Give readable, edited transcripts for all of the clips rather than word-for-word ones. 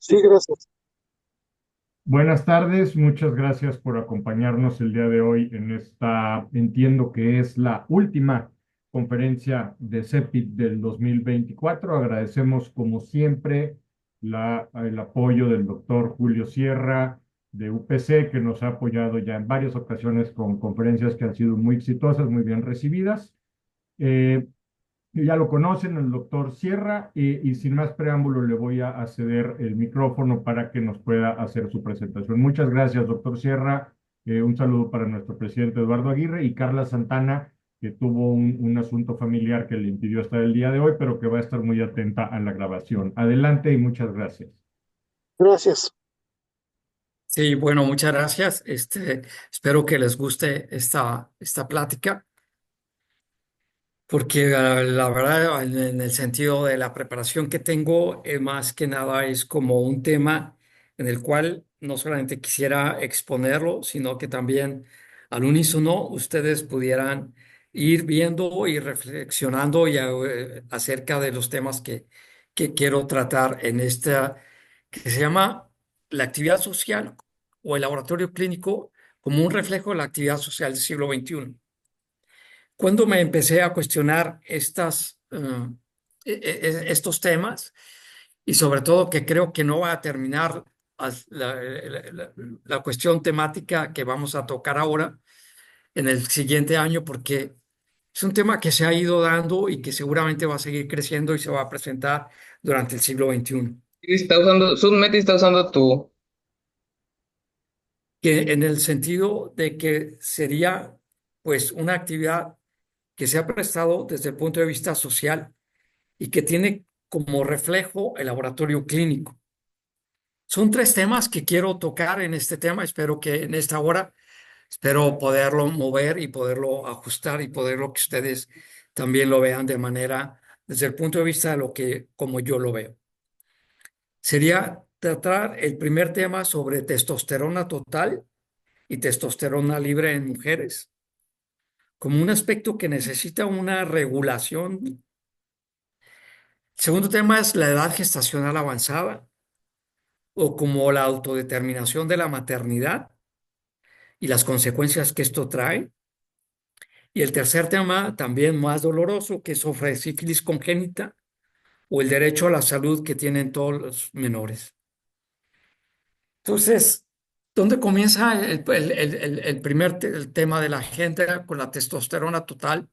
Sí, gracias. Buenas tardes, muchas gracias por acompañarnos el día de hoy en esta, entiendo que es la última conferencia de CEPIT del 2024. Agradecemos como siempre el apoyo del doctor Julio Sierra de UPC, que nos ha apoyado ya en varias ocasiones con conferencias que han sido muy exitosas, muy bien recibidas. Eh, ya lo conocen, el doctor Sierra, y sin más preámbulo le voy a ceder el micrófono para que nos pueda hacer su presentación. Muchas gracias, doctor Sierra. Un saludo para nuestro presidente Eduardo Aguirre y Carla Santana, que tuvo un asunto familiar que le impidió estar el día de hoy, pero que va a estar muy atenta a la grabación. Adelante y muchas gracias. Gracias. Sí, bueno, muchas gracias. Espero que les guste esta plática, porque la verdad, en el sentido de la preparación que tengo, más que nada es como un tema en el cual no solamente quisiera exponerlo, sino que también al unísono ustedes pudieran ir viendo y reflexionando acerca de los temas que quiero tratar en esta, que se llama la actividad social o el laboratorio clínico como un reflejo de la actividad social del siglo XXI. Cuando me empecé a cuestionar estos temas, y sobre todo que creo que no va a terminar la cuestión temática que vamos a tocar ahora en el siguiente año, porque es un tema que se ha ido dando y que seguramente va a seguir creciendo y se va a presentar durante el siglo XXI. Sí, está usando, Submeti está usando tu. Que en el sentido de que sería pues una actividad que se ha prestado desde el punto de vista social y que tiene como reflejo el laboratorio clínico. Son tres temas que quiero tocar en este tema. Espero que en esta hora, espero poderlo mover y poderlo ajustar y poderlo que ustedes también lo vean de manera, desde el punto de vista de lo que, como yo lo veo. Sería tratar el primer tema sobre testosterona total y testosterona libre en mujeres, como un aspecto que necesita una regulación. El segundo tema es la edad gestacional avanzada o como la autodeterminación de la maternidad y las consecuencias que esto trae. Y el tercer tema, también más doloroso, que es sobre sífilis congénita o el derecho a la salud que tienen todos los menores. Entonces, ¿dónde comienza el primer el tema de la agenda con la testosterona total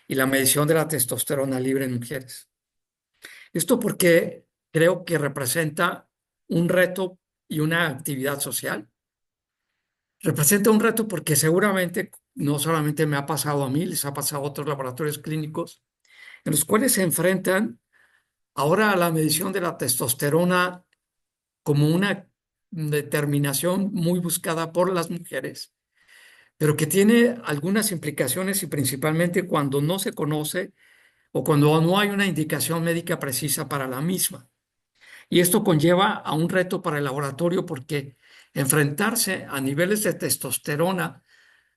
y la medición de la testosterona libre en mujeres? Esto porque creo que representa un reto y una actividad social. Representa un reto porque seguramente no solamente me ha pasado a mí, les ha pasado a otros laboratorios clínicos, en los cuales se enfrentan ahora a la medición de la testosterona como una determinación muy buscada por las mujeres, pero que tiene algunas implicaciones y principalmente cuando no se conoce o cuando no hay una indicación médica precisa para la misma. Y esto conlleva a un reto para el laboratorio porque enfrentarse a niveles de testosterona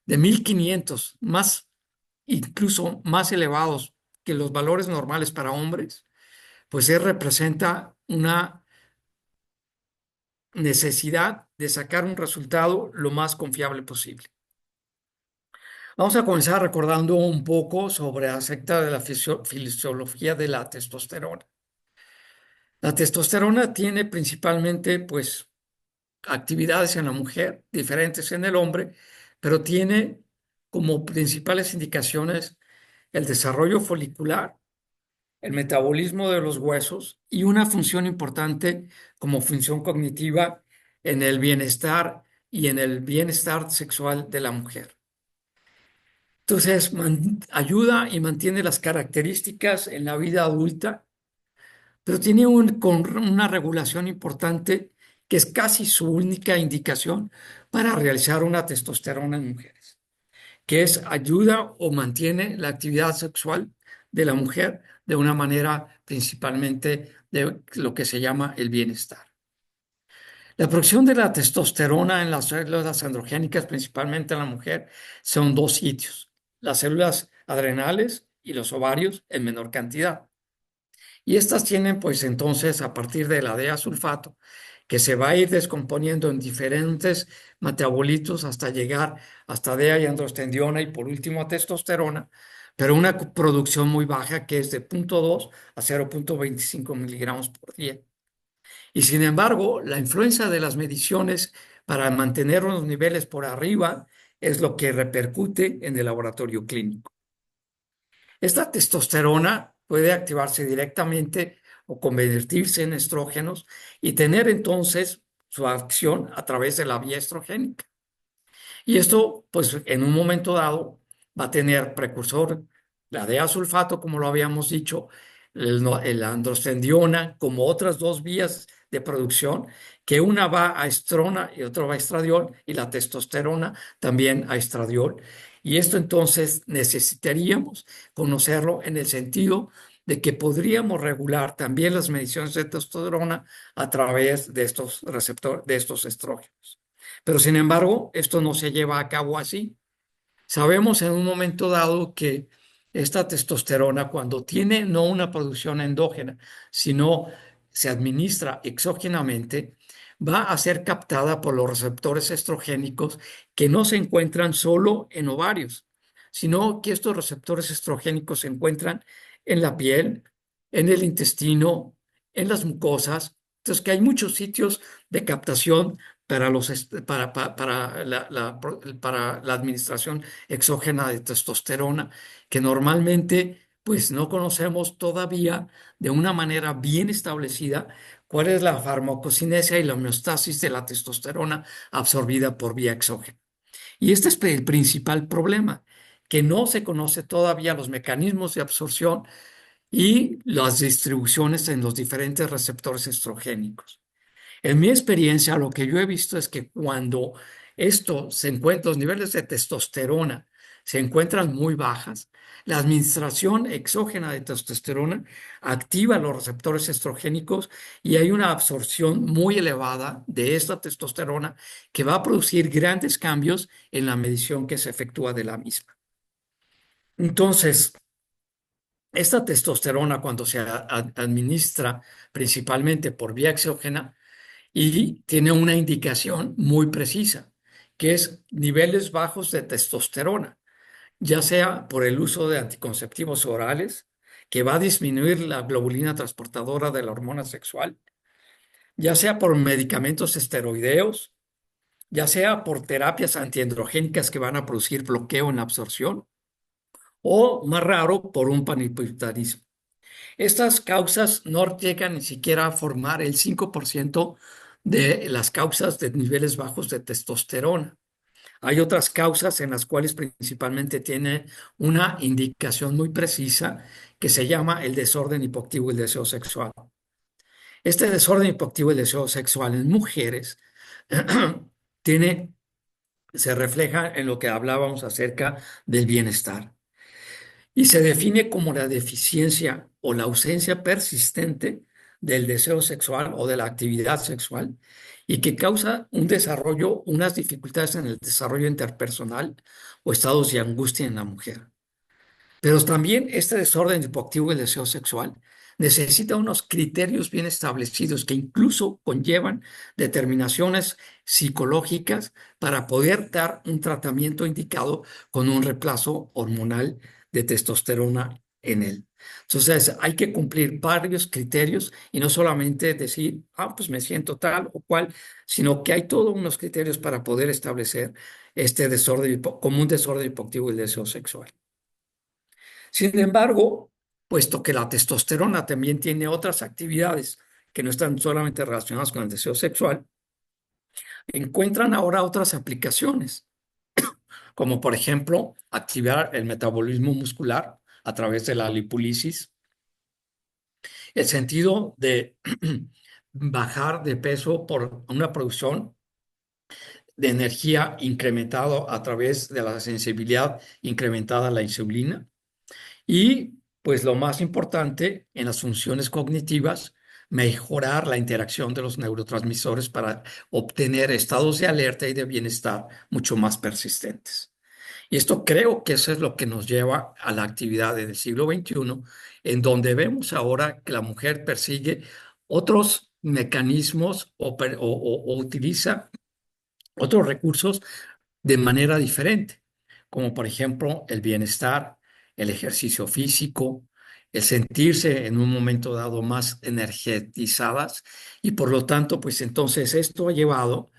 de 1500 más, incluso más elevados que los valores normales para hombres, pues representa una necesidad de sacar un resultado lo más confiable posible. Vamos a comenzar recordando un poco sobre acerca de la fisiología de la testosterona. La testosterona tiene principalmente, pues, actividades en la mujer, diferentes en el hombre, pero tiene como principales indicaciones el desarrollo folicular, el metabolismo de los huesos y una función importante como función cognitiva en el bienestar y en el bienestar sexual de la mujer. Entonces, ayuda y mantiene las características en la vida adulta, pero tiene con una regulación importante que es casi su única indicación para realizar una testosterona en mujeres, que es ayuda o mantiene la actividad sexual de la mujer de una manera principalmente de lo que se llama el bienestar. La producción de la testosterona en las células androgénicas, principalmente en la mujer, son dos sitios, las células adrenales y los ovarios en menor cantidad. Y estas tienen pues entonces a partir de la DEA-sulfato, que se va a ir descomponiendo en diferentes metabolitos hasta llegar hasta DEA y androstendiona y por último a testosterona, pero una producción muy baja que es de 0,2 a 0,25 miligramos por día. Y sin embargo, la influencia de las mediciones para mantener los niveles por arriba es lo que repercute en el laboratorio clínico. Esta testosterona puede activarse directamente o convertirse en estrógenos y tener entonces su acción a través de la vía estrogénica. Y esto, pues en un momento dado, va a tener precursor la DEA-sulfato, como lo habíamos dicho, el androstendiona, como otras dos vías de producción, que una va a estrona y otra va a estradiol, y la testosterona también a estradiol. Y esto entonces necesitaríamos conocerlo en el sentido de que podríamos regular también las mediciones de testosterona a través de estos receptores, de estos estrógenos. Pero sin embargo, esto no se lleva a cabo así. Sabemos en un momento dado que esta testosterona, cuando tiene no una producción endógena, sino se administra exógenamente, va a ser captada por los receptores estrogénicos que no se encuentran solo en ovarios, sino que estos receptores estrogénicos se encuentran en la piel, en el intestino, en las mucosas. Entonces, que hay muchos sitios de captación para la administración exógena de testosterona, que normalmente pues no conocemos todavía de una manera bien establecida cuál es la farmacocinesia y la homeostasis de la testosterona absorbida por vía exógena. Y este es el principal problema, que no se conoce todavía los mecanismos de absorción y las distribuciones en los diferentes receptores estrogénicos. En mi experiencia, lo que yo he visto es que cuando esto se encuentra, los niveles de testosterona se encuentran muy bajas, la administración exógena de testosterona activa los receptores estrogénicos y hay una absorción muy elevada de esta testosterona que va a producir grandes cambios en la medición que se efectúa de la misma. Entonces, esta testosterona cuando se administra principalmente por vía exógena, y tiene una indicación muy precisa, que es niveles bajos de testosterona, ya sea por el uso de anticonceptivos orales, que va a disminuir la globulina transportadora de la hormona sexual, ya sea por medicamentos esteroideos, ya sea por terapias antiandrogénicas que van a producir bloqueo en la absorción, o más raro, por un panhipotiroidismo. Estas causas no llegan ni siquiera a formar el 5% de las causas de niveles bajos de testosterona. Hay otras causas en las cuales principalmente tiene una indicación muy precisa que se llama el desorden hipoactivo del deseo sexual. Este desorden hipoactivo del deseo sexual en mujeres tiene, se refleja en lo que hablábamos acerca del bienestar y se define como la deficiencia o la ausencia persistente del deseo sexual o de la actividad sexual y que causa un desarrollo, unas dificultades en el desarrollo interpersonal o estados de angustia en la mujer. Pero también este desorden hipoactivo del deseo sexual necesita unos criterios bien establecidos que incluso conllevan determinaciones psicológicas para poder dar un tratamiento indicado con un reemplazo hormonal de testosterona en él. Entonces hay que cumplir varios criterios y no solamente decir, pues me siento tal o cual, sino que hay todos unos criterios para poder establecer este desorden como un desorden hipoactivo del deseo sexual. Sin embargo, puesto que la testosterona también tiene otras actividades que no están solamente relacionadas con el deseo sexual, encuentran ahora otras aplicaciones, como por ejemplo activar el metabolismo muscular a través de la lipólisis, el sentido de bajar de peso por una producción de energía incrementado a través de la sensibilidad incrementada a la insulina. Y pues lo más importante en las funciones cognitivas, mejorar la interacción de los neurotransmisores para obtener estados de alerta y de bienestar mucho más persistentes. Y esto creo que eso es lo que nos lleva a la actividad del siglo XXI, en donde vemos ahora que la mujer persigue otros mecanismos o utiliza otros recursos de manera diferente, como por ejemplo el bienestar, el ejercicio físico, el sentirse en un momento dado más energetizadas y por lo tanto, pues entonces esto ha llevado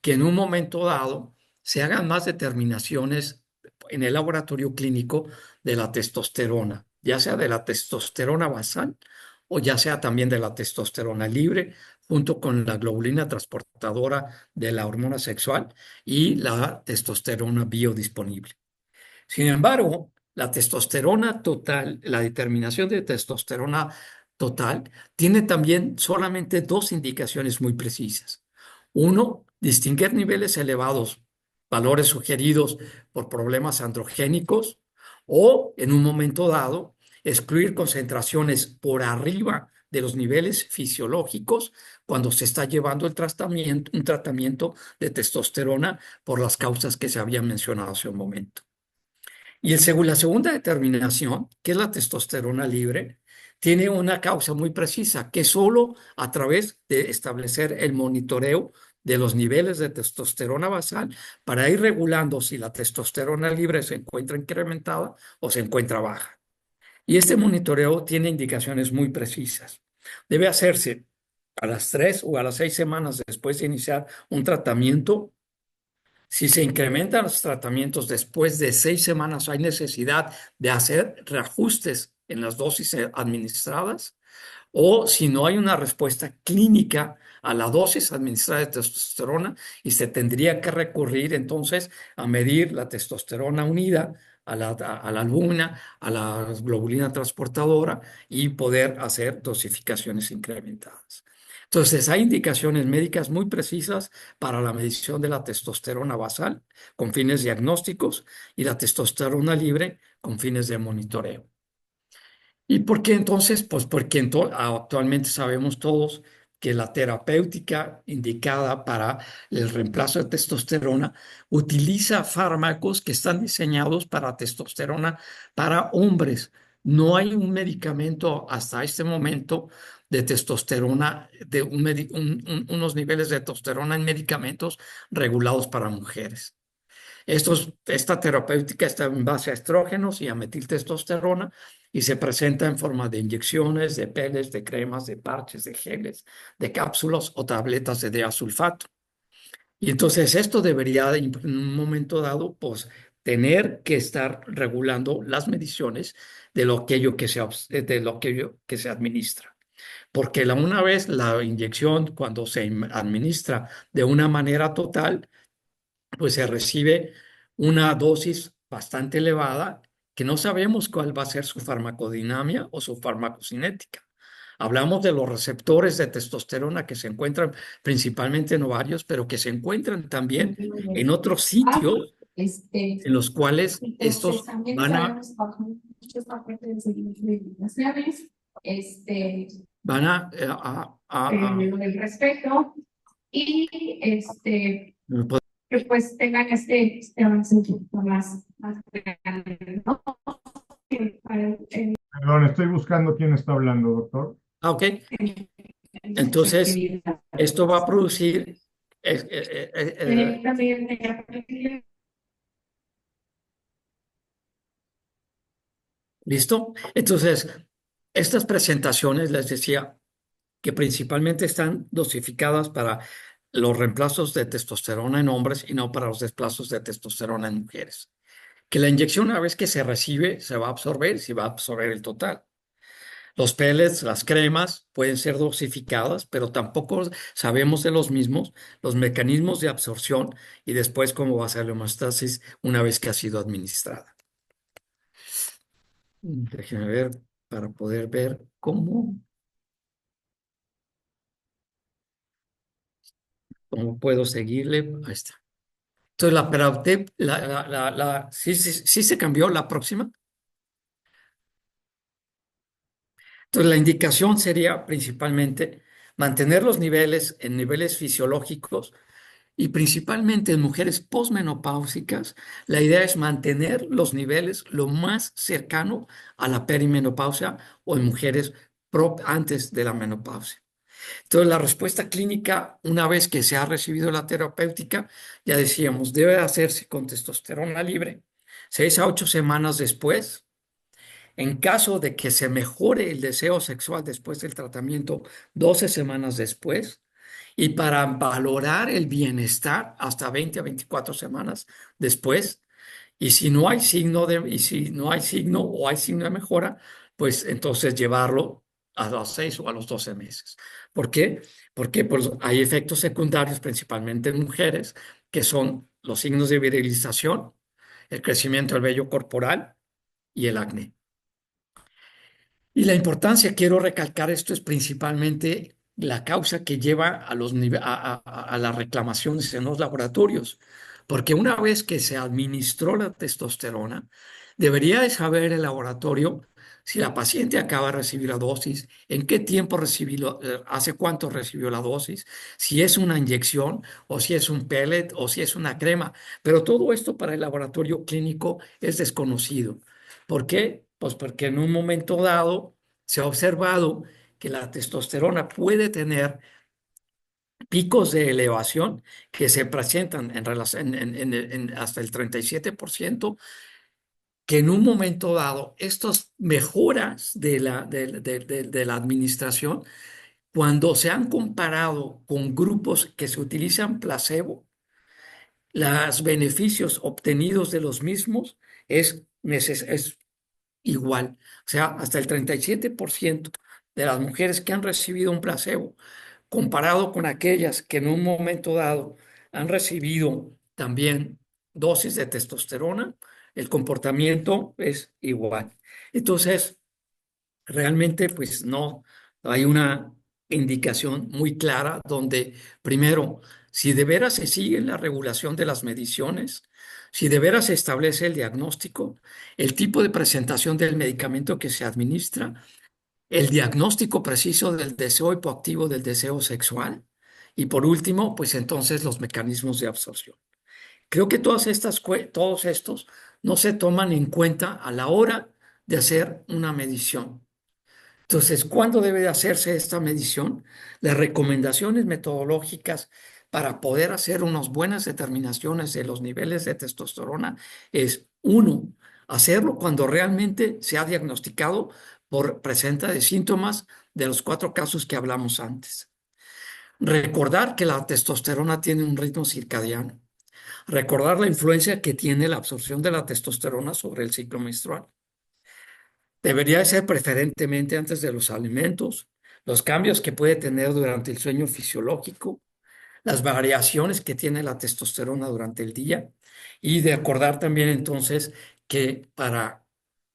que en un momento dado se hagan más determinaciones en el laboratorio clínico de la testosterona, ya sea de la testosterona basal o ya sea también de la testosterona libre, junto con la globulina transportadora de la hormona sexual y la testosterona biodisponible. Sin embargo, la testosterona total, la determinación de testosterona total, tiene también solamente dos indicaciones muy precisas. Uno, distinguir niveles elevados, valores sugeridos por problemas androgénicos, o en un momento dado, excluir concentraciones por arriba de los niveles fisiológicos cuando se está llevando un tratamiento de testosterona por las causas que se habían mencionado hace un momento. Y la segunda determinación, que es la testosterona libre, tiene una causa muy precisa, que solo a través de establecer el monitoreo de los niveles de testosterona basal para ir regulando si la testosterona libre se encuentra incrementada o se encuentra baja. Y este monitoreo tiene indicaciones muy precisas. Debe hacerse a las 3 o a las 6 semanas después de iniciar un tratamiento. Si se incrementan los tratamientos después de 6 semanas, hay necesidad de hacer reajustes en las dosis administradas, o si no hay una respuesta clínica a la dosis administrada de testosterona y se tendría que recurrir entonces a medir la testosterona unida a la albúmina, a la globulina transportadora y poder hacer dosificaciones incrementadas. Entonces, hay indicaciones médicas muy precisas para la medición de la testosterona basal con fines diagnósticos y la testosterona libre con fines de monitoreo. ¿Y por qué entonces? Pues porque actualmente sabemos todos que la terapéutica indicada para el reemplazo de testosterona utiliza fármacos que están diseñados para testosterona para hombres. No hay un medicamento hasta este momento de testosterona, de unos niveles de testosterona en medicamentos regulados para mujeres. Esta terapéutica está en base a estrógenos y a metiltestosterona y se presenta en forma de inyecciones, de peles, de cremas, de parches, de geles, de cápsulas o tabletas de diasulfato. Y entonces esto debería en un momento dado, pues, tener que estar regulando las mediciones de lo que se administra. Porque una vez la inyección, cuando se administra de una manera total, pues se recibe una dosis bastante elevada que no sabemos cuál va a ser su farmacodinamia o su farmacocinética. Hablamos de los receptores de testosterona que se encuentran principalmente en ovarios, pero que se encuentran también en otros sitios en los cuales Entonces, estos también van a, sabemos mucho esta parte de seguimiento de indicaciones, van a- el respeto y que pues tengan este avance un poquito más grande, ¿no? Perdón, estoy buscando quién está hablando, doctor. ok. En Entonces, esto va a producir también ¿listo? Entonces, estas presentaciones les decía que principalmente están dosificadas para los reemplazos de testosterona en hombres y no para los desplazos de testosterona en mujeres. Que la inyección, una vez que se recibe, se va a absorber, se va a absorber el total. Los pellets, las cremas pueden ser dosificadas, pero tampoco sabemos de los mismos, los mecanismos de absorción y después cómo va a ser la hemostasis una vez que ha sido administrada. Déjenme ver para poder ver cómo puedo seguirle. Ahí está. Entonces, la Peraptep, sí se cambió la próxima. Entonces, la indicación sería principalmente mantener los niveles en niveles fisiológicos y principalmente en mujeres posmenopáusicas, la idea es mantener los niveles lo más cercano a la perimenopausia o en mujeres antes de la menopausia. Entonces, la respuesta clínica, una vez que se ha recibido la terapéutica, ya decíamos, debe hacerse con testosterona libre 6 a 8 semanas después. En caso de que se mejore el deseo sexual después del tratamiento, 12 semanas después. Y para valorar el bienestar hasta 20 a 24 semanas después. Y si no hay signo y si no hay signo o hay signo de mejora, pues entonces llevarlo a los 6 o a los 12 meses. ¿Por qué? Porque pues, hay efectos secundarios, principalmente en mujeres, que son los signos de virilización, el crecimiento del vello corporal y el acné. Y la importancia, quiero recalcar esto, es principalmente la causa que lleva a las reclamaciones en los laboratorios. Porque una vez que se administró la testosterona, debería de saber el laboratorio si la paciente acaba de recibir la dosis, en qué tiempo recibió, hace cuánto recibió la dosis, si es una inyección o si es un pellet o si es una crema. Pero todo esto para el laboratorio clínico es desconocido. ¿Por qué? Pues porque en un momento dado se ha observado que la testosterona puede tener picos de elevación que se presentan hasta el 37%, que en un momento dado estas mejoras de la administración, cuando se han comparado con grupos que se utilizan placebo, los beneficios obtenidos de los mismos es igual. O sea, hasta el 37% de las mujeres que han recibido un placebo, comparado con aquellas que en un momento dado han recibido también dosis de testosterona, el comportamiento es igual. Entonces, realmente, pues no hay una indicación muy clara donde, primero, si de veras se sigue la regulación de las mediciones, si de veras se establece el diagnóstico, el tipo de presentación del medicamento que se administra, el diagnóstico preciso del deseo hipoactivo del deseo sexual y por último, pues entonces los mecanismos de absorción. Creo que todos estos no se toman en cuenta a la hora de hacer una medición. Entonces, ¿cuándo debe de hacerse esta medición? Las recomendaciones metodológicas para poder hacer unas buenas determinaciones de los niveles de testosterona es, uno, hacerlo cuando realmente se ha diagnosticado por presencia de síntomas de los 4 casos que hablamos antes. Recordar que la testosterona tiene un ritmo circadiano. Recordar la influencia que tiene la absorción de la testosterona sobre el ciclo menstrual. Debería ser preferentemente antes de los alimentos, los cambios que puede tener durante el sueño fisiológico, las variaciones que tiene la testosterona durante el día y de acordar también entonces que para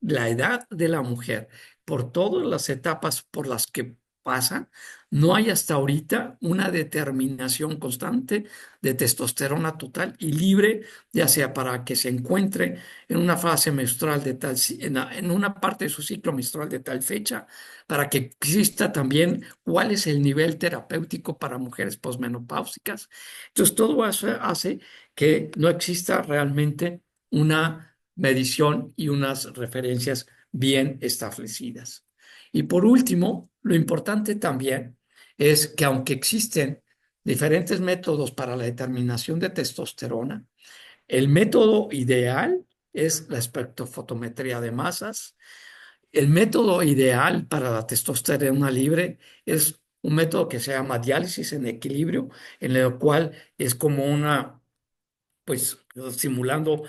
la edad de la mujer, por todas las etapas por las que pasa, no hay hasta ahorita una determinación constante de testosterona total y libre, ya sea para que se encuentre en una fase menstrual de tal, en una parte de su ciclo menstrual de tal fecha, para que exista también cuál es el nivel terapéutico para mujeres posmenopáusicas. Entonces, todo eso hace que no exista realmente una medición y unas referencias bien establecidas. Y por último, lo importante también es que aunque existen diferentes métodos para la determinación de testosterona, el método ideal es la espectrofotometría de masas. El método ideal para la testosterona libre es un método que se llama diálisis en equilibrio, en el cual es como pues simulando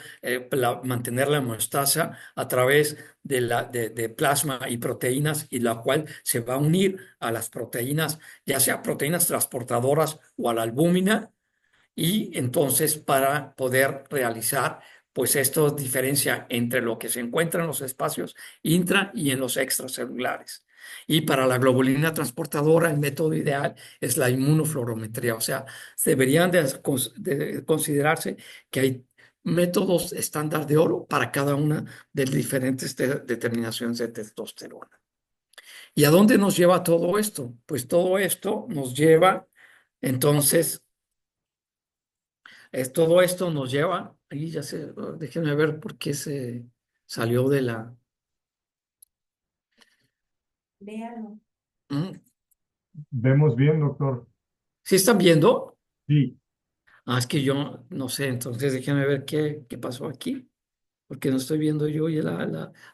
mantener la hemostasia a través de plasma y proteínas, y la cual se va a unir a las proteínas, ya sea proteínas transportadoras o a la albúmina, y entonces para poder realizar, pues esto diferencia entre lo que se encuentra en los espacios intra y en los extracelulares. Y para la globulina transportadora, el método ideal es la inmunofluorometría. O sea, deberían de considerarse que hay métodos estándar de oro para cada una de las diferentes determinaciones de testosterona. ¿Y a dónde nos lleva todo esto? Pues todo esto nos lleva entonces Todo esto nos lleva, ahí ya sé, déjenme ver por qué se salió de la... Véalo. Mm, Vemos bien, doctor. ¿Sí están viendo? Sí, Ah, es que yo no sé, entonces déjenme ver qué pasó aquí, porque no estoy viendo yo y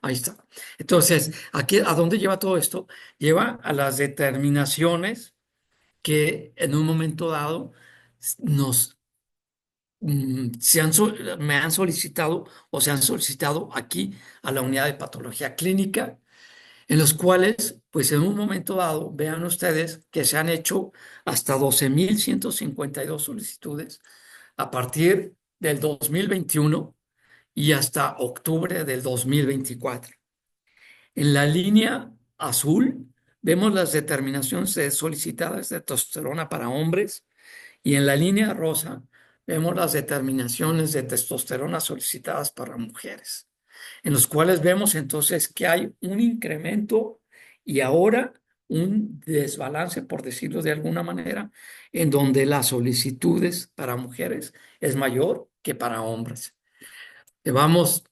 ahí está. Entonces, aquí, ¿a dónde lleva todo esto? Lleva a las determinaciones que en un momento dado nos me han solicitado o se han solicitado aquí a la unidad de patología clínica, en los cuales, pues en un momento dado, vean ustedes que se han hecho hasta 12.152 solicitudes a partir del 2021 y hasta octubre del 2024. En la línea azul vemos las determinaciones solicitadas de testosterona para hombres y en la línea rosa vemos las determinaciones de testosterona solicitadas para mujeres, en los cuales vemos entonces que hay un incremento y ahora un desbalance, por decirlo de alguna manera, en donde las solicitudes para mujeres es mayor que para hombres. Llevamos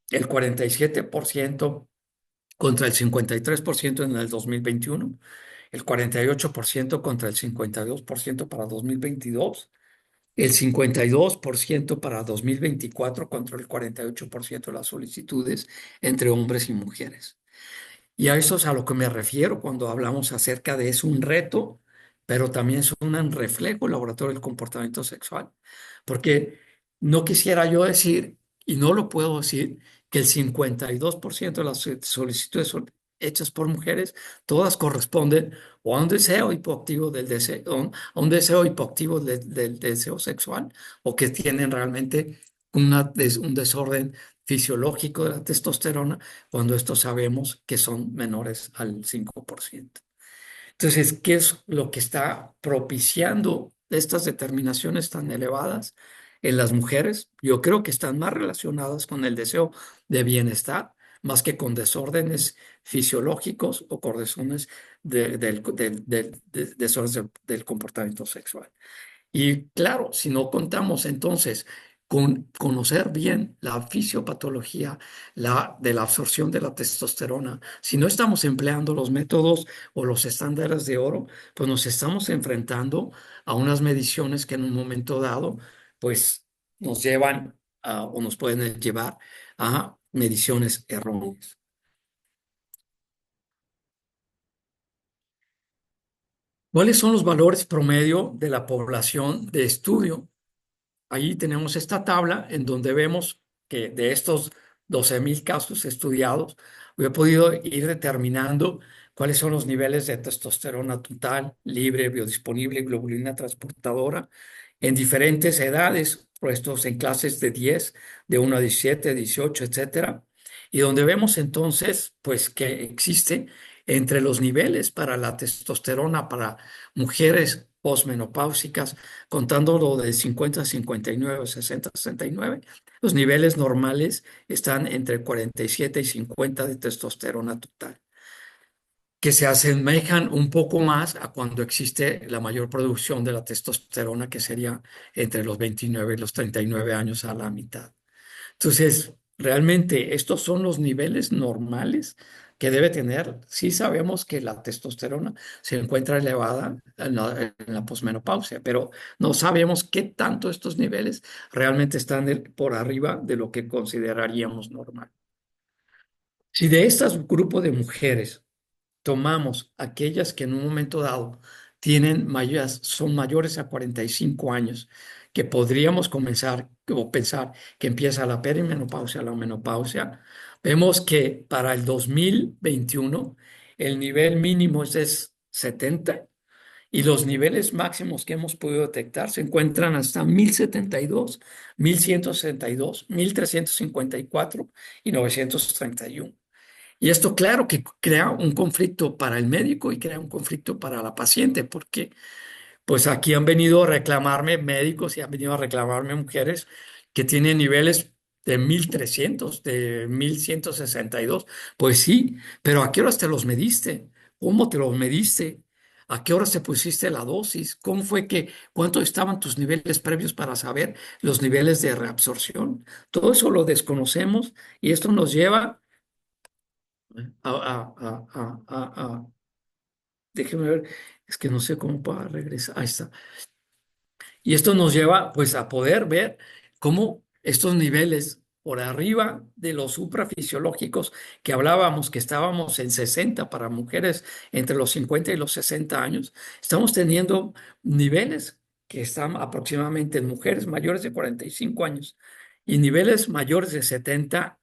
el 47% contra el 53% en el 2021, el 48% contra el 52% para 2022, el 52% para 2024 contra el 48% de las solicitudes entre hombres y mujeres. Y a eso es a lo que me refiero cuando hablamos acerca de es un reto, pero también es un reflejo el laboratorio del comportamiento sexual. Porque no quisiera yo decir, y no lo puedo decir, que el 52% de las solicitudes hechas por mujeres, todas corresponden o a un deseo hipoactivo del deseo, a un deseo hipoactivo del deseo sexual, o que tienen realmente un desorden fisiológico de la testosterona cuando estos sabemos que son menores al 5%. Entonces, ¿qué es lo que está propiciando estas determinaciones tan elevadas en las mujeres? Yo creo que están más relacionadas con el deseo de bienestar, más que con desórdenes fisiológicos o con desórdenes desórdenes del comportamiento sexual. Y claro, si no contamos entonces con conocer bien la fisiopatología de la absorción de la testosterona, si no estamos empleando los métodos o los estándares de oro, pues nos estamos enfrentando a unas mediciones que en un momento dado, pues nos llevan o nos pueden llevar a mediciones erróneas. ¿Cuáles son los valores promedio de la población de estudio? Ahí tenemos esta tabla en donde vemos que de estos 12.000 casos estudiados, yo he podido ir determinando cuáles son los niveles de testosterona total, libre, biodisponible y globulina transportadora en diferentes edades, puestos en clases de 10, de 1 a 17, 18, etcétera. Y donde vemos entonces, pues, que existe entre los niveles para la testosterona para mujeres posmenopáusicas, contando lo de 50 a 59, 60 a 69, los niveles normales están entre 47 y 50 de testosterona total, que se asemejan un poco más a cuando existe la mayor producción de la testosterona, que sería entre los 29 y los 39 años a la mitad. Entonces, realmente estos son los niveles normales que debe tener. Sí sabemos que la testosterona se encuentra elevada en la posmenopausia, pero no sabemos qué tanto estos niveles realmente están por arriba de lo que consideraríamos normal. Si de este grupo de mujeres tomamos aquellas que en un momento dado son mayores a 45 años, que podríamos comenzar o pensar que empieza la perimenopausia, la menopausia, vemos que para el 2021 el nivel mínimo es de 70 y los niveles máximos que hemos podido detectar se encuentran hasta 1072, 1162, 1354 y 931. Y esto, claro, que crea un conflicto para el médico y crea un conflicto para la paciente, porque pues aquí han venido a reclamarme médicos y han venido a reclamarme mujeres que tienen niveles de 1300, de 1162. Pues sí, pero ¿a qué horas te los mediste? ¿Cómo te los mediste? ¿A qué hora se pusiste la dosis? ¿Cómo fue cuánto estaban tus niveles previos para saber los niveles de reabsorción? Todo eso lo desconocemos y esto nos lleva a déjeme ver, es que no sé cómo para regresar. Ahí está. Y esto nos lleva pues a poder ver cómo estos niveles por arriba de los suprafisiológicos que hablábamos, que estábamos en 60 para mujeres entre los 50 y los 60 años, estamos teniendo niveles que están aproximadamente en mujeres mayores de 45 años y niveles mayores de 70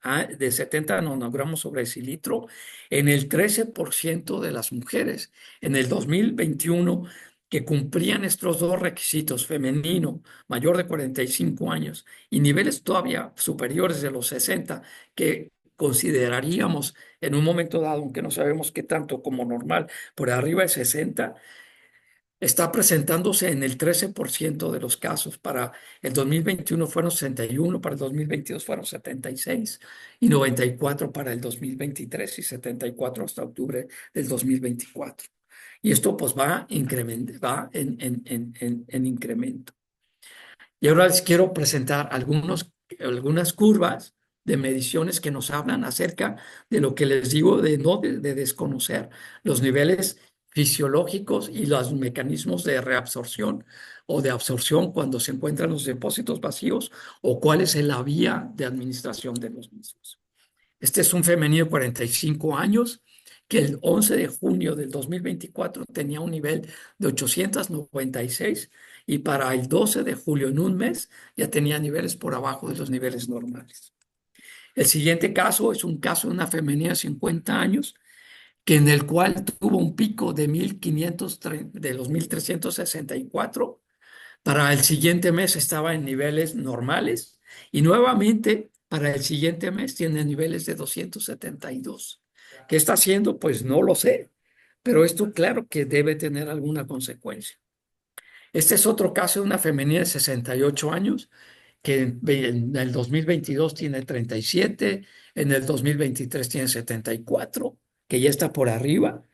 nanogramos sobre decilitro en el 13% de las mujeres. En el 2021 que cumplían estos dos requisitos, femenino, mayor de 45 años, y niveles todavía superiores de los 60, que consideraríamos en un momento dado, aunque no sabemos qué tanto como normal, por arriba de 60, está presentándose en el 13% de los casos. Para el 2021 fueron 61, para el 2022 fueron 76 y 94 para el 2023 y 74 hasta octubre del 2024. Y esto pues va, va en incremento. Y ahora les quiero presentar algunas curvas de mediciones que nos hablan acerca de lo que les digo de desconocer los niveles fisiológicos y los mecanismos de reabsorción o de absorción cuando se encuentran los depósitos vacíos o cuál es la vía de administración de los mismos. Este es un femenino de 45 años que el 11 de junio del 2024 tenía un nivel de 896 y para el 12 de julio, en un mes, ya tenía niveles por abajo de los niveles normales. El siguiente caso es un caso de una femenina de 50 años que en el cual tuvo un pico de 1500, de los 1364. Para el siguiente mes estaba en niveles normales y nuevamente para el siguiente mes tiene niveles de 272. ¿Qué está haciendo? Pues no lo sé, pero esto claro que debe tener alguna consecuencia. Este es otro caso de una femenina de 68 años que en el 2022 tiene 37, en el 2023 tiene 74, que ya está por arriba.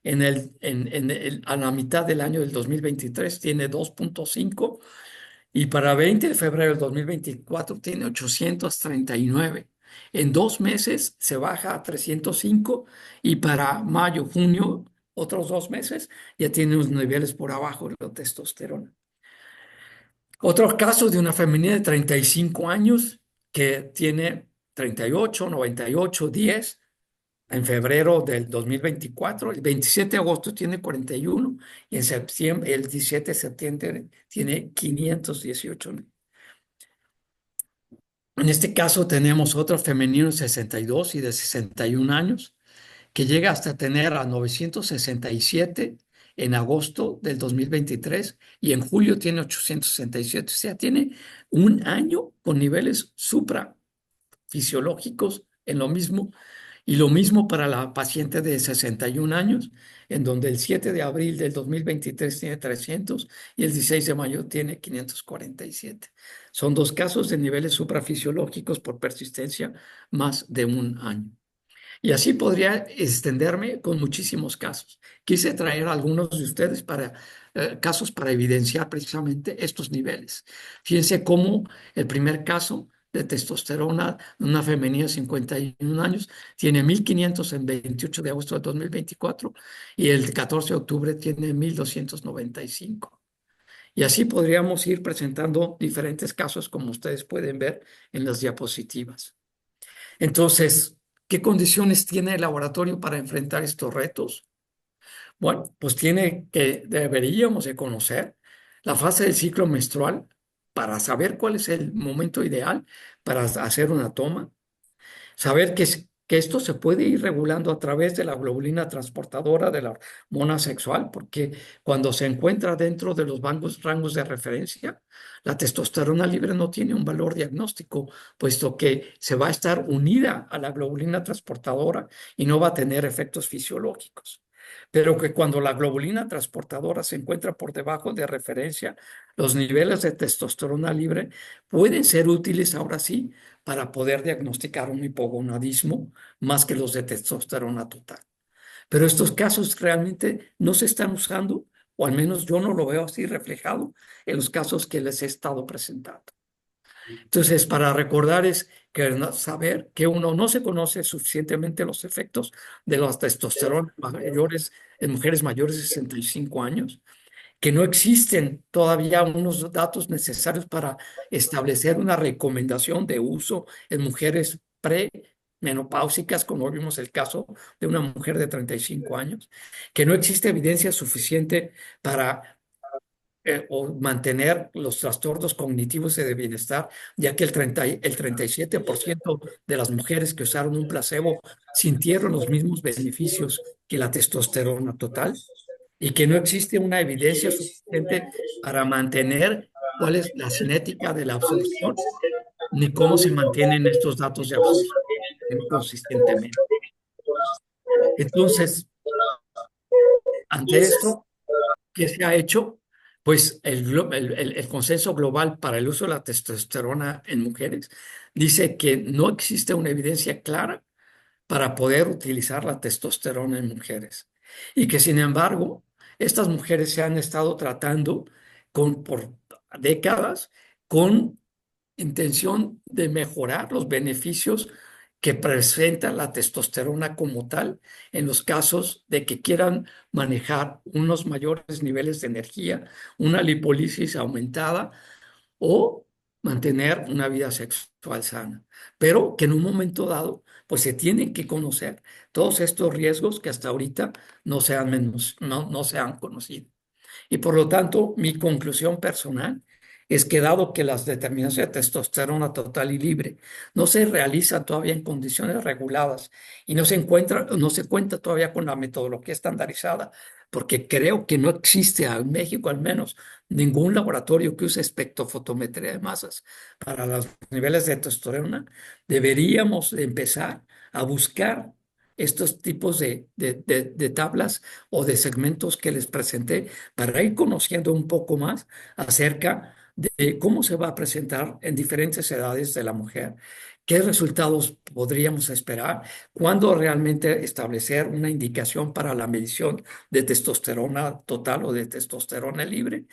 A la mitad del año del 2023 tiene 2.5 y para 20 de febrero del 2024 tiene 839. En 2 meses se baja a 305 y para mayo, junio, otros 2 meses, ya tiene unos niveles por abajo de la testosterona. Otro caso de una femenina de 35 años que tiene 38, 98, 10 en febrero del 2024. El 27 de agosto tiene 41 y en septiembre, el 17 de septiembre tiene 518. En este caso tenemos otro femenino de 62 y de 61 años que llega hasta tener a 967 en agosto del 2023 y en julio tiene 867. O sea, tiene un año con niveles suprafisiológicos en lo mismo. Y lo mismo para la paciente de 61 años, en donde el 7 de abril del 2023 tiene 300 y el 16 de mayo tiene 547. Son dos casos de niveles suprafisiológicos por persistencia más de un año. Y así podría extenderme con muchísimos casos. Quise traer algunos de ustedes para casos para evidenciar precisamente estos niveles. Fíjense cómo el primer caso de testosterona de una femenina de 51 años tiene 1500 en 28 de agosto de 2024 y el 14 de octubre tiene 1295. Y así podríamos ir presentando diferentes casos como ustedes pueden ver en las diapositivas. Entonces, ¿qué condiciones tiene el laboratorio para enfrentar estos retos? Bueno, pues deberíamos de conocer la fase del ciclo menstrual para saber cuál es el momento ideal para hacer una toma, saber que esto se puede ir regulando a través de la globulina transportadora de la hormona sexual, porque cuando se encuentra dentro de los rangos de referencia, la testosterona libre no tiene un valor diagnóstico, puesto que se va a estar unida a la globulina transportadora y no va a tener efectos fisiológicos. Pero que cuando la globulina transportadora se encuentra por debajo de referencia, los niveles de testosterona libre pueden ser útiles ahora sí para poder diagnosticar un hipogonadismo más que los de testosterona total. Pero estos casos realmente no se están usando, o al menos yo no lo veo así reflejado en los casos que les he estado presentando. Entonces, para recordar es que saber que uno no se conoce suficientemente los efectos de la testosterona mayores en mujeres mayores de 65 años, que no existen todavía unos datos necesarios para establecer una recomendación de uso en mujeres premenopáusicas, como vimos el caso de una mujer de 35 años, que no existe evidencia suficiente para o mantener los trastornos cognitivos y de bienestar, ya que el 37% de las mujeres que usaron un placebo sintieron los mismos beneficios que la testosterona total y que no existe una evidencia suficiente para mantener cuál es la cinética de la absorción ni cómo se mantienen estos datos de absorción consistentemente. Entonces, ante esto, ¿qué se ha hecho? Pues el consenso global para el uso de la testosterona en mujeres dice que no existe una evidencia clara para poder utilizar la testosterona en mujeres. Y que sin embargo, estas mujeres se han estado tratando por décadas con intención de mejorar los beneficios que presenta la testosterona como tal en los casos de que quieran manejar unos mayores niveles de energía, una lipólisis aumentada o mantener una vida sexual sana, pero que en un momento dado, pues se tienen que conocer todos estos riesgos que hasta ahorita no se han conocido. Y por lo tanto, mi conclusión personal es que dado que las determinaciones de testosterona total y libre no se realizan todavía en condiciones reguladas y no se cuenta todavía con la metodología estandarizada, porque creo que no existe en México al menos ningún laboratorio que use espectrofotometría de masas para los niveles de testosterona, deberíamos de empezar a buscar estos tipos de tablas o de segmentos que les presenté para ir conociendo un poco más acerca de cómo se va a presentar en diferentes edades de la mujer, qué resultados podríamos esperar, cuándo realmente establecer una indicación para la medición de testosterona total o de testosterona libre,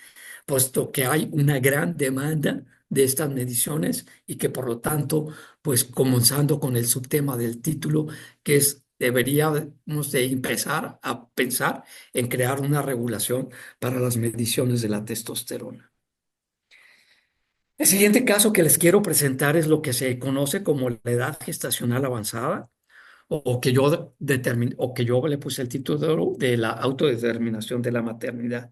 puesto que hay una gran demanda de estas mediciones y que por lo tanto, pues comenzando con el subtema del título, que es deberíamos de empezar a pensar en crear una regulación para las mediciones de la testosterona. El siguiente caso que les quiero presentar es lo que se conoce como la edad gestacional avanzada, o que yo le puse el título de la autodeterminación de la maternidad.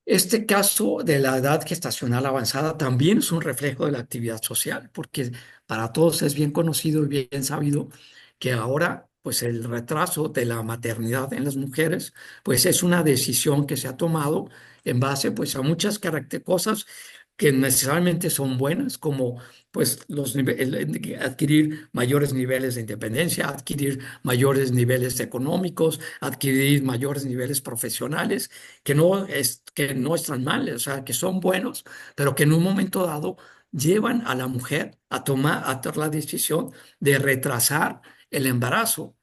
Este caso de la edad gestacional avanzada también es un reflejo de la actividad social, porque para todos es bien conocido y bien sabido que ahora, pues el retraso de la maternidad en las mujeres, pues es una decisión que se ha tomado en base, pues, a muchas cosas que necesariamente son buenas, como pues adquirir mayores niveles de independencia, adquirir mayores niveles económicos, adquirir mayores niveles profesionales que no están mal, o sea, que son buenos, pero que en un momento dado llevan a la mujer a tomar la decisión de retrasar el embarazo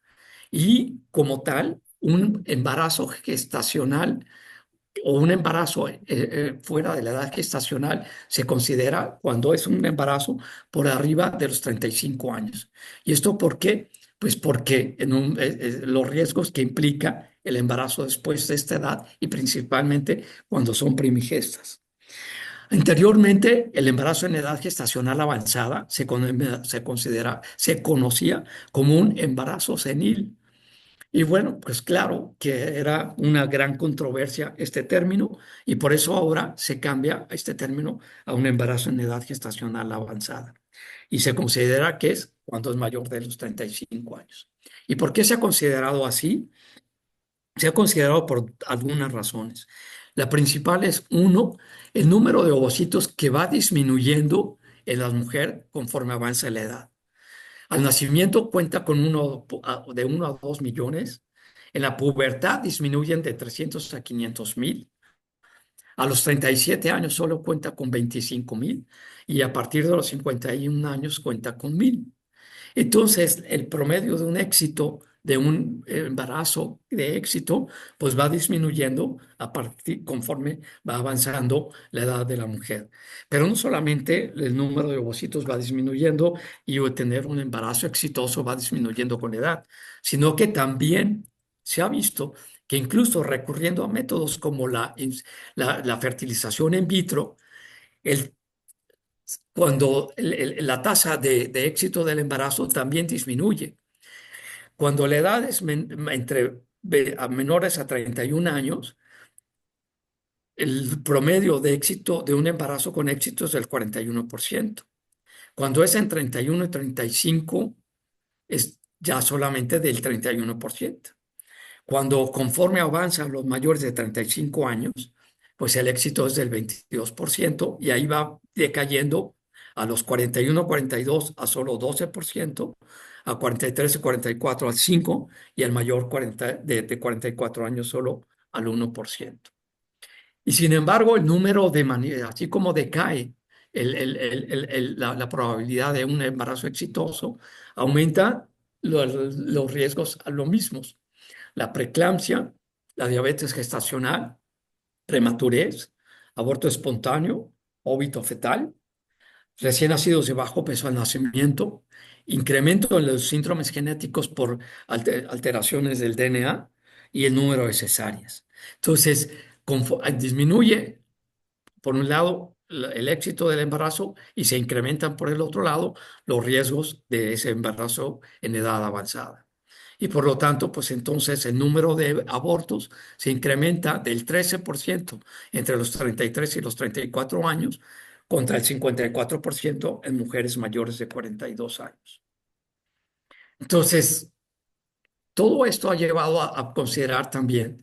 y como tal, un embarazo gestacional o un embarazo fuera de la edad gestacional se considera cuando es un embarazo por arriba de los 35 años. ¿Y esto por qué? Pues porque los riesgos que implica el embarazo después de esta edad y principalmente cuando son primigestas. Anteriormente, el embarazo en edad gestacional avanzada se conocía como un embarazo senil. Y bueno, pues claro que era una gran controversia este término y por eso ahora se cambia este término a un embarazo en edad gestacional avanzada. Y se considera que es cuando es mayor de los 35 años. ¿Y por qué se ha considerado así? Se ha considerado por algunas razones. La principal es, uno, el número de ovocitos que va disminuyendo en la mujer conforme avanza la edad. Al nacimiento cuenta con de 1 a 2 millones. En la pubertad disminuyen de 300 a 500,000. A los 37 años solo cuenta con 25,000 y a partir de los 51 años cuenta con 1,000. Entonces, el promedio de un éxito de un embarazo de éxito, pues va disminuyendo conforme va avanzando la edad de la mujer. Pero no solamente el número de ovocitos va disminuyendo y tener un embarazo exitoso va disminuyendo con la edad, sino que también se ha visto que incluso recurriendo a métodos como la fertilización in vitro, el cuando la tasa de éxito del embarazo también disminuye. Cuando la edad es a menores a 31 años, el promedio de éxito de un embarazo con éxito es del 41%. Cuando es en 31 y 35, es ya solamente del 31%. Cuando conforme avanzan los mayores de 35 años, pues el éxito es del 22% y ahí va decayendo a los 41, 42 a solo 12%, a 43 y 44 al 5% y el mayor de 44 años solo al 1%. Y sin embargo, el número así como decae la probabilidad de un embarazo exitoso, aumenta los riesgos a los mismos. La preeclampsia, la diabetes gestacional, prematurez, aborto espontáneo, óbito fetal, recién nacidos de bajo peso al nacimiento, incremento en los síndromes genéticos por alteraciones del DNA y el número de cesáreas. Entonces, disminuye, por un lado, el éxito del embarazo y se incrementan, por el otro lado, los riesgos de ese embarazo en edad avanzada. Y por lo tanto, pues entonces el número de abortos se incrementa del 13% entre los 33 y los 34 años contra el 54% en mujeres mayores de 42 años. Entonces, todo esto ha llevado a considerar también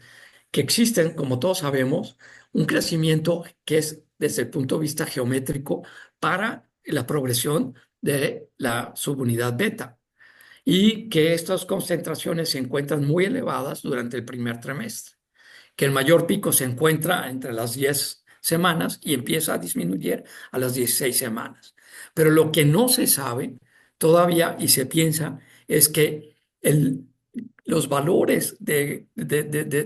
que existen, como todos sabemos, un crecimiento que es desde el punto de vista geométrico para la progresión de la subunidad beta y que estas concentraciones se encuentran muy elevadas durante el primer trimestre, que el mayor pico se encuentra entre las 10 semanas y empieza a disminuir a las 16 semanas. Pero lo que no se sabe todavía y se piensa es que los valores de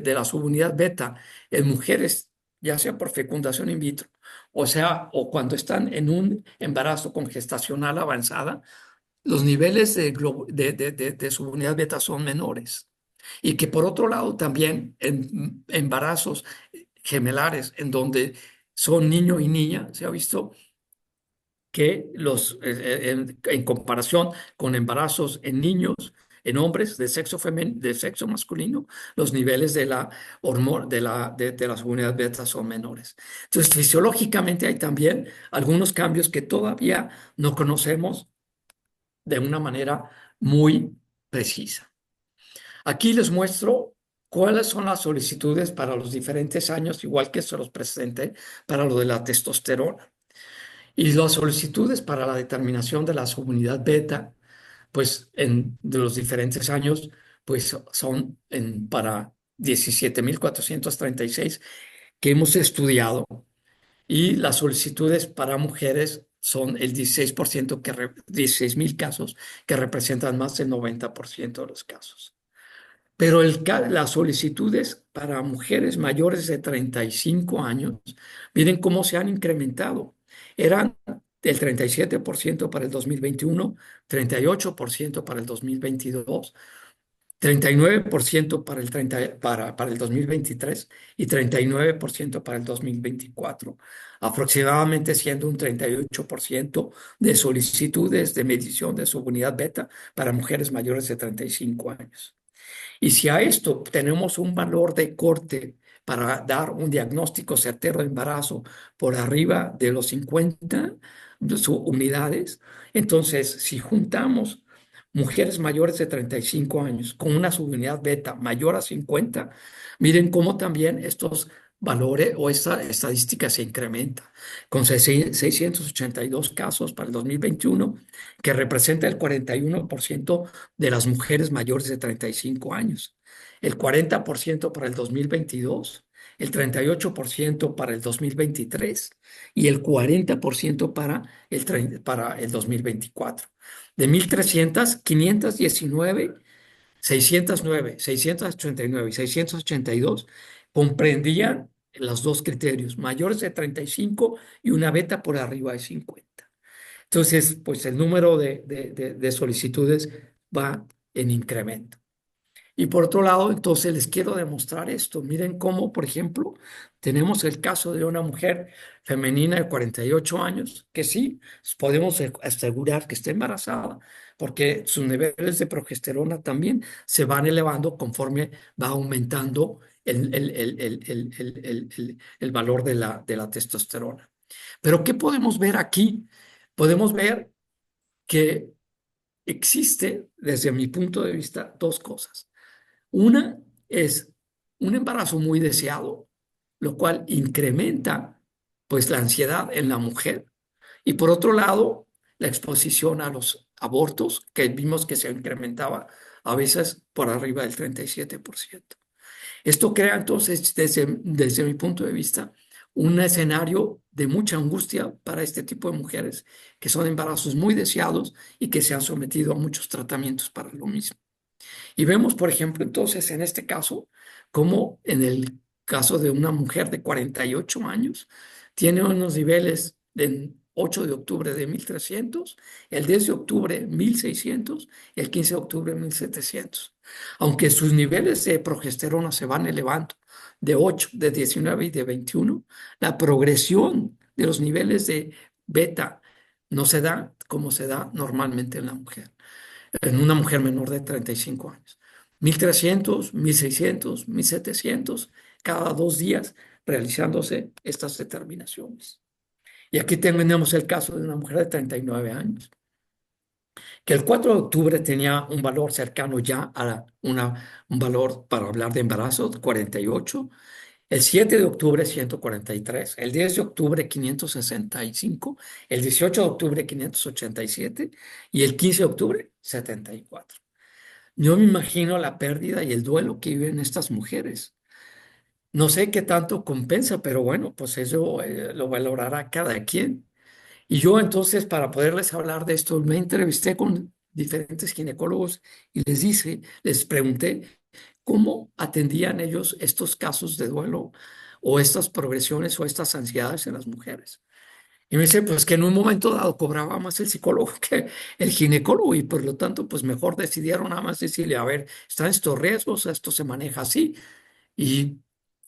la subunidad beta en mujeres, ya sea por fecundación in vitro, o sea, o cuando están en un embarazo con gestacional avanzada, los niveles de subunidad beta son menores. Y que por otro lado también en embarazos gemelares en donde son niño y niña, se ha visto que en comparación con embarazos en niños, en hombres de sexo masculino, los niveles de la hormona, de la subunidad beta son menores. Entonces, fisiológicamente hay también algunos cambios que todavía no conocemos de una manera muy precisa. Aquí les muestro cuáles son las solicitudes para los diferentes años, igual que se los presenté para lo de la testosterona. Y las solicitudes para la determinación de la subunidad beta, pues de los diferentes años, pues son para 17,436 que hemos estudiado. Y las solicitudes para mujeres son el 16%, 16,000 casos, que representan más del 90% de los casos. Pero las solicitudes para mujeres mayores de 35 años, miren cómo se han incrementado. Eran del 37% para el 2021, 38% para el 2022, 39% para el 2023 y 39% para el 2024, aproximadamente siendo un 38% de solicitudes de medición de subunidad beta para mujeres mayores de 35 años. Y si a esto tenemos un valor de corte para dar un diagnóstico certero de embarazo por arriba de los 50 unidades, entonces si juntamos mujeres mayores de 35 años con una subunidad beta mayor a 50, miren cómo también estos valores o esta estadística se incrementa, con 682 casos para el 2021, que representa el 41% de las mujeres mayores de 35 años, el 40% para el 2022, el 38% para el 2023 y el 40% para el 2024. De 1,300, 519 609, 689 y 682 comprendían los dos criterios, mayores de 35 y una beta por arriba de 50. Entonces, pues el número de solicitudes va en incremento. Y por otro lado, entonces les quiero demostrar esto. Miren cómo, por ejemplo, tenemos el caso de una mujer femenina de 48 años, que sí, podemos asegurar que está embarazada, porque sus niveles de progesterona también se van elevando conforme va aumentando el valor de la testosterona. Pero ¿qué podemos ver aquí? Podemos ver que existe, desde mi punto de vista, dos cosas. Una es un embarazo muy deseado, lo cual incrementa pues la ansiedad en la mujer. Y por otro lado, la exposición a los abortos, que vimos que se incrementaba a veces por arriba del 37%. Esto crea entonces, desde mi punto de vista, un escenario de mucha angustia para este tipo de mujeres, que son embarazos muy deseados y que se han sometido a muchos tratamientos para lo mismo. Y vemos, por ejemplo, entonces, en este caso, como en el caso de una mujer de 48 años, tiene unos niveles en 8 de octubre de 1300, el 10 de octubre 1600 y el 15 de octubre 1700. Aunque sus niveles de progesterona se van elevando de 8, de 19 y de 21, la progresión de los niveles de beta no se da como se da normalmente en una mujer menor de 35 años. 1300, 1600, 1700, cada 2 días realizándose estas determinaciones. Y aquí tenemos el caso de una mujer de 39 años, que el 4 de octubre tenía un valor cercano ya a un valor para hablar de embarazo, de 48. El 7 de octubre, 143. El 10 de octubre, 565. El 18 de octubre, 587. Y el 15 de octubre, 74. Yo me imagino la pérdida y el duelo que viven estas mujeres. No sé qué tanto compensa, pero bueno, pues eso lo valorará cada quien. Y yo entonces, para poderles hablar de esto, me entrevisté con diferentes ginecólogos y les pregunté cómo atendían ellos estos casos de duelo o estas progresiones o estas ansiedades en las mujeres. Y me dice, pues que en un momento dado cobraba más el psicólogo que el ginecólogo y por lo tanto, pues mejor decidieron nada más decirle, a ver, están estos riesgos, esto se maneja así y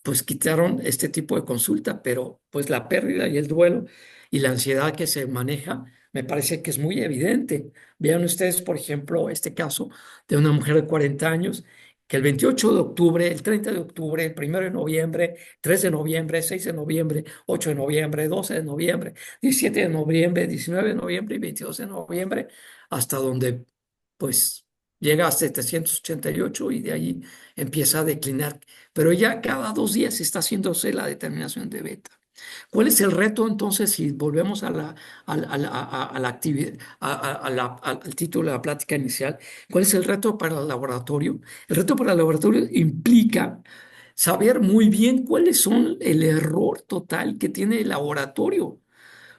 pues quitaron este tipo de consulta, pero pues la pérdida y el duelo y la ansiedad que se maneja me parece que es muy evidente. Vean ustedes, por ejemplo, este caso de una mujer de 40 años que el 28 de octubre, el 30 de octubre, el 1 de noviembre, 3 de noviembre, 6 de noviembre, 8 de noviembre, 12 de noviembre, 17 de noviembre, 19 de noviembre y 22 de noviembre, hasta donde pues llega a 788 y de ahí empieza a declinar, pero ya cada 2 días está haciéndose la determinación de beta. ¿Cuál es el reto entonces si volvemos a la actividad, al título de la plática inicial? ¿Cuál es el reto para el laboratorio? El reto para el laboratorio implica saber muy bien cuáles son el error total que tiene el laboratorio.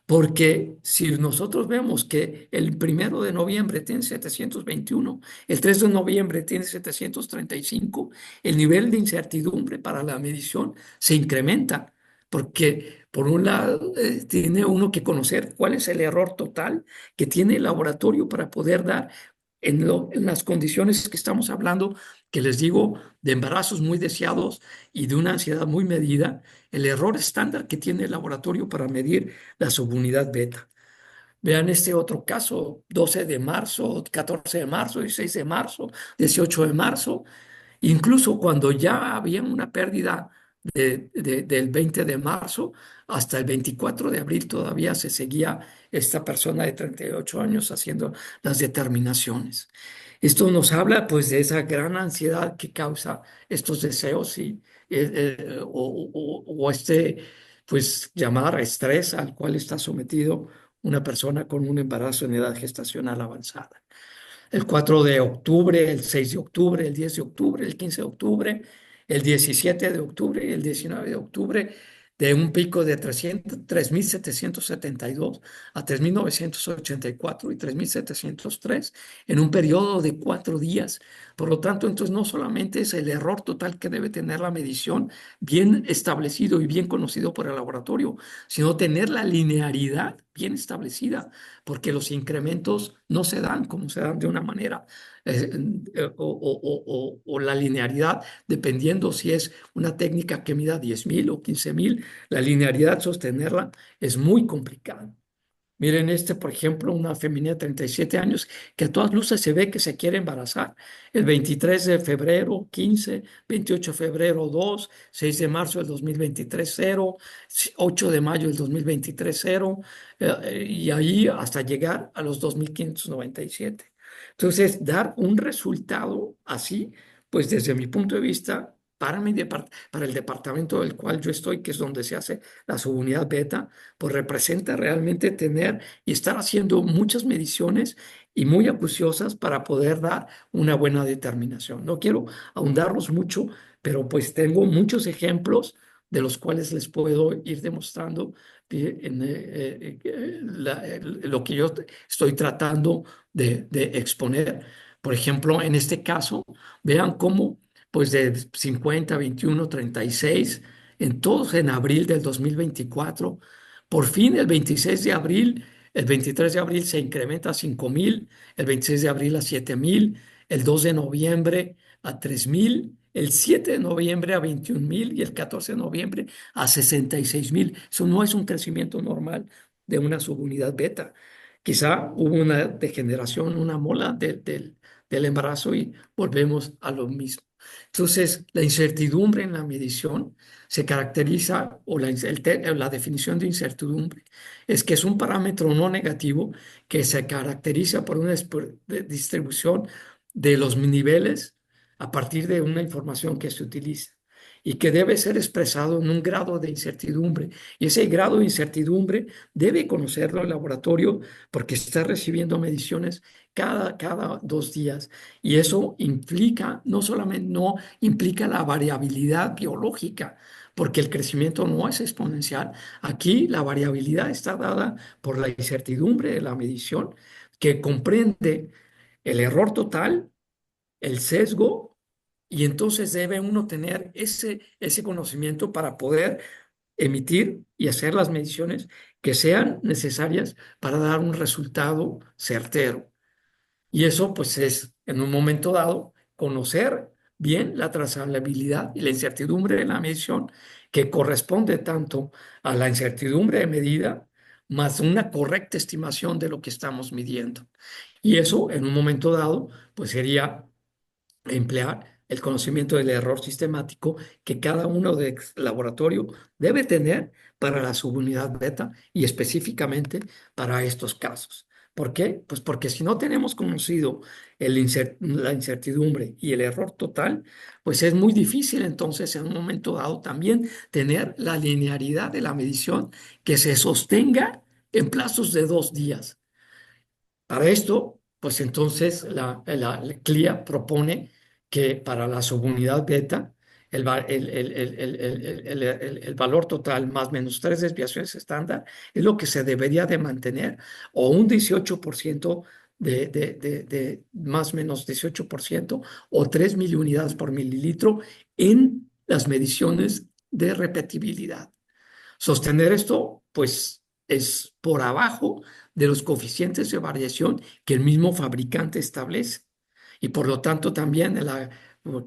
Porque si nosotros vemos que el 1 de noviembre tiene 721, el 3 de noviembre tiene 735, el nivel de incertidumbre para la medición se incrementa. Porque por un lado tiene uno que conocer cuál es el error total que tiene el laboratorio para poder dar en las condiciones que estamos hablando, que les digo, de embarazos muy deseados y de una ansiedad muy medida, el error estándar que tiene el laboratorio para medir la subunidad beta. Vean este otro caso, 12 de marzo, 14 de marzo, 16 de marzo, 18 de marzo. Incluso cuando ya había una pérdida del 20 de marzo hasta el 24 de abril todavía se seguía esta persona de 38 años haciendo las determinaciones. Esto nos habla pues de esa gran ansiedad que causa estos deseos o este pues llamar estrés al cual está sometido una persona con un embarazo en edad gestacional avanzada. El 4 de octubre, el 6 de octubre, el 10 de octubre, el 15 de octubre, el 17 de octubre y el 19 de octubre de un pico de 3.772 a 3.984 y 3.703 en un periodo de 4 días. Por lo tanto, entonces no solamente es el error total que debe tener la medición bien establecido y bien conocido por el laboratorio, sino tener la linearidad bien establecida, porque los incrementos no se dan como se dan de una manera, o la linearidad, dependiendo si es una técnica que mida 10.000 o 15.000, la linearidad, sostenerla es muy complicado. Miren por ejemplo, una femenina de 37 años que a todas luces se ve que se quiere embarazar. El 23 de febrero, 15, 28 de febrero, 2, 6 de marzo del 2023, 0, 8 de mayo del 2023, 0, y ahí hasta llegar a los 2.597. Entonces, dar un resultado así, pues desde mi punto de vista, para el departamento del cual yo estoy, que es donde se hace la subunidad beta, pues representa realmente tener y estar haciendo muchas mediciones y muy acuciosas para poder dar una buena determinación. No quiero ahondarlos mucho, pero pues tengo muchos ejemplos de los cuales les puedo ir demostrando lo que yo estoy tratando de exponer. Por ejemplo, en este caso, vean cómo pues de 50, 21, 36, en todos en abril del 2024. Por fin el 26 de abril, el 23 de abril se incrementa a 5.000, el 26 de abril a 7.000, el 2 de noviembre a 3.000, el 7 de noviembre a 21.000 y el 14 de noviembre a 66.000. Eso no es un crecimiento normal de una subunidad beta. Quizá hubo una degeneración, una mola del embarazo y volvemos a lo mismo. Entonces, la incertidumbre en la medición se caracteriza, o la definición de incertidumbre, es que es un parámetro no negativo que se caracteriza por una distribución de los niveles a partir de una información que se utiliza y que debe ser expresado en un grado de incertidumbre. Y ese grado de incertidumbre debe conocerlo el laboratorio porque está recibiendo mediciones cada 2 días. Y eso implica, no implica la variabilidad biológica, porque el crecimiento no es exponencial. Aquí la variabilidad está dada por la incertidumbre de la medición, que comprende el error total, el sesgo, y entonces debe uno tener ese conocimiento para poder emitir y hacer las mediciones que sean necesarias para dar un resultado certero. Y eso pues es, en un momento dado, conocer bien la trazabilidad y la incertidumbre de la medición, que corresponde tanto a la incertidumbre de medida más una correcta estimación de lo que estamos midiendo. Y eso, en un momento dado, pues sería emplear el conocimiento del error sistemático que cada uno de laboratorio debe tener para la subunidad beta y específicamente para estos casos. ¿Por qué? Pues porque si no tenemos conocido la incertidumbre y el error total, pues es muy difícil entonces en un momento dado también tener la linearidad de la medición que se sostenga en plazos de 2 días. Para esto, pues entonces la CLIA propone que para la subunidad beta, el valor total más menos 3 desviaciones estándar es lo que se debería de mantener, o un 18% de más menos 18%, o 3.000 unidades por mililitro en las mediciones de repetibilidad. Sostener esto, pues, es por abajo de los coeficientes de variación que el mismo fabricante establece. Y por lo tanto, también en la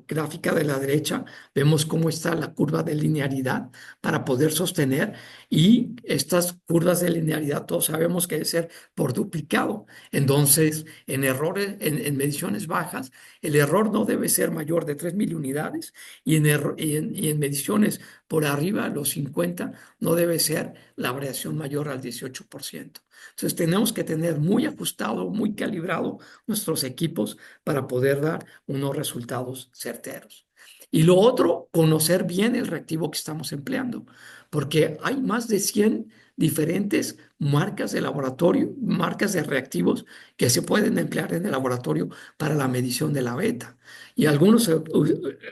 gráfica de la derecha vemos cómo está la curva de linearidad para poder sostener. Y estas curvas de linearidad todos sabemos que debe ser por duplicado. Entonces, en errores, en mediciones bajas, el error no debe ser mayor de 3.000 unidades y en mediciones por arriba de los 50 no debe ser la variación mayor al 18%. Entonces tenemos que tener muy ajustado, muy calibrado nuestros equipos para poder dar unos resultados certeros. Y lo otro, conocer bien el reactivo que estamos empleando, porque hay más de 100 diferentes marcas de laboratorio, marcas de reactivos que se pueden emplear en el laboratorio para la medición de la beta. Y algunos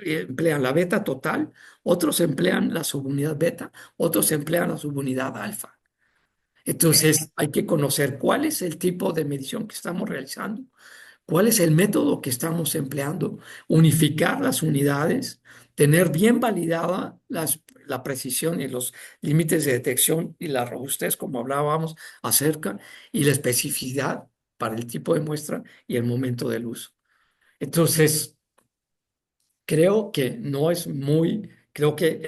emplean la beta total, otros emplean la subunidad beta, otros emplean la subunidad alfa. Entonces, hay que conocer cuál es el tipo de medición que estamos realizando, cuál es el método que estamos empleando, unificar las unidades, tener bien validada la precisión y los límites de detección y la robustez, como hablábamos acerca, y la especificidad para el tipo de muestra y el momento del uso. Entonces, creo que